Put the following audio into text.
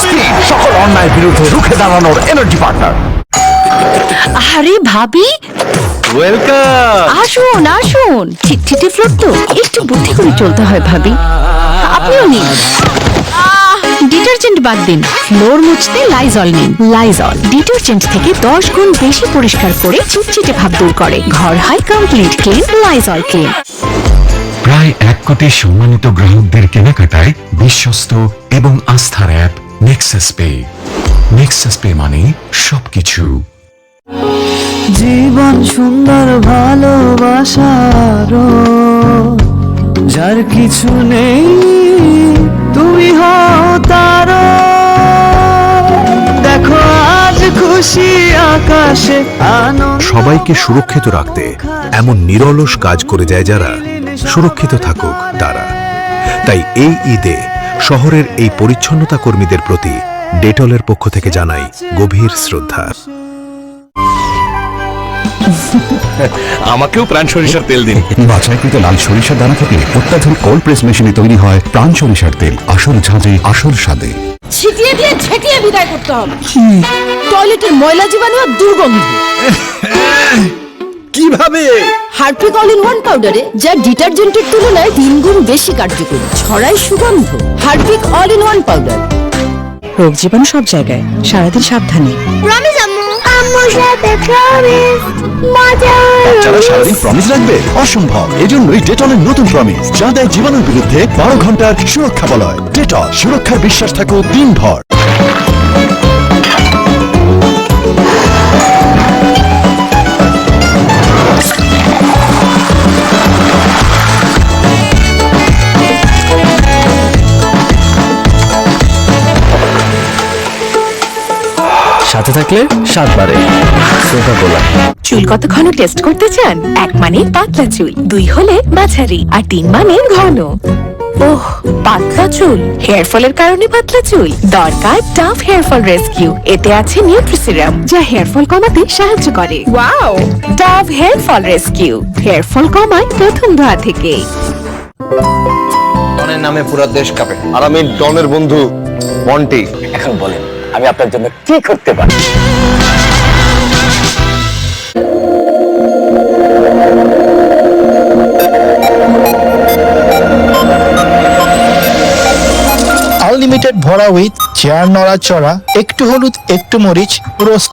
Skin সকল অন্যায়ের বিরুদ্ধে রুখে দাঁড়ানোর এনার্জি পার্টনার। আরে ভাবি, ওয়েলকাম। আসুন আসুন। ছিটছিটে ফ্লোর তো, একটু বুদ্ধি করে চলতে হয় ভাবি। আপনিও নিন। ডিটারজেন্ট বাদ দিন, ফ্লোর মুছতে লাইজল নিন। লাইজল ডিটারজেন্ট থেকে 10 গুণ বেশি পরিষ্কার করে চিটচিটে ভাব দূর করে। ঘর হয় কমপ্লিট ক্লিন। Lysol clean. প্রায় 1 কোটি সম্মানিত গ্রাহকদের কেনাকাটায় বিশ্বস্ত এবং আস্থার app Nexus pay. Nexus pay মানে সবকিছু। জীবন সুন্দর ভালোবাসারও যার কিছু নেই তুমি হও তারও। দেখো আজ খুশি আকাশে আনন্দ। সবাইকে সুরক্ষিত রাখতে এমন নিরলস কাজ করে যায় যারা, সুরক্ষিত থাকুক তারা। তাই এই ঈদে শহরের এই পরিচ্ছন্নতা কর্মীদের প্রতি ডেটলের পক্ষ থেকে জানাই গভীর শ্রদ্ধা। আমাকেও প্রাণ সরিষার তেল দিন। বাছাইকৃত লাল সরিষার দানা থেকে অত্যাধুনিক কোল্ড প্রেস মেশিনে তৈরি হয় প্রাণ সরিষার তেল। আসল ঝাঁঝে আসল স্বাদে। ছিটিয়ে দিয়ে ছেটিয়ে বিদায় করতে হবে। টয়লেটের ময়লা জীবাণু আর দুর্গন্ধ। কিভাবে? হারপিক অল ইন ওয়ান পাউডারে যা ডিটারজেন্টের তুলনায় 3 গুণ বেশি কার্যকরী, ছড়ায় সুগন্ধ। Harpic all in one powder. রোগ জীবাণু সব জায়গায়, সারাদিন সাবধানে। প্রমিস আম্মু, আম্মুর সাথে প্রমিস মজা। যারা সারাদিন প্রমিস রাখবে অসম্ভব। এজন্যই ডেটলের নতুন প্রমিস, যা দেয় জীবাণুর বিরুদ্ধে 12 ঘন্টার সুরক্ষা বলয়। ডেটল, সুরক্ষার বিশ্বাস থাকো দিনভর। সাথে থাকলে 7 বারে কোকা-কোলা। চুল কত ঘন টেস্ট করতে চান? 1 মানে পাতলা চুল, 2 হলে মাঝারি, আর 3 মানে ঘন। ওহ, পাতলা চুল, হেয়ার ফলের কারণে পাতলা চুল? দরকার ডাভ হেয়ার ফল রেস্কিউ। এতে আছে নিউট্রিসিরাম, যা হেয়ার ফল কমাতে সাহায্য করে। Wow, Dove hair fall rescue, hair fall কমায় প্রথম ধোয়া থেকে। ডনের নামে পুরো দেশ কাঁপে, আর আমি ডনের বন্ধু মন্টি। এখন বলেন আমি আপনার জন্য কি করতে পারি? আনলিমিটেড ভরা উইথ চেয়ার নড়াচড়া, একটু হলুদ একটু মরিচ, রোস্ট।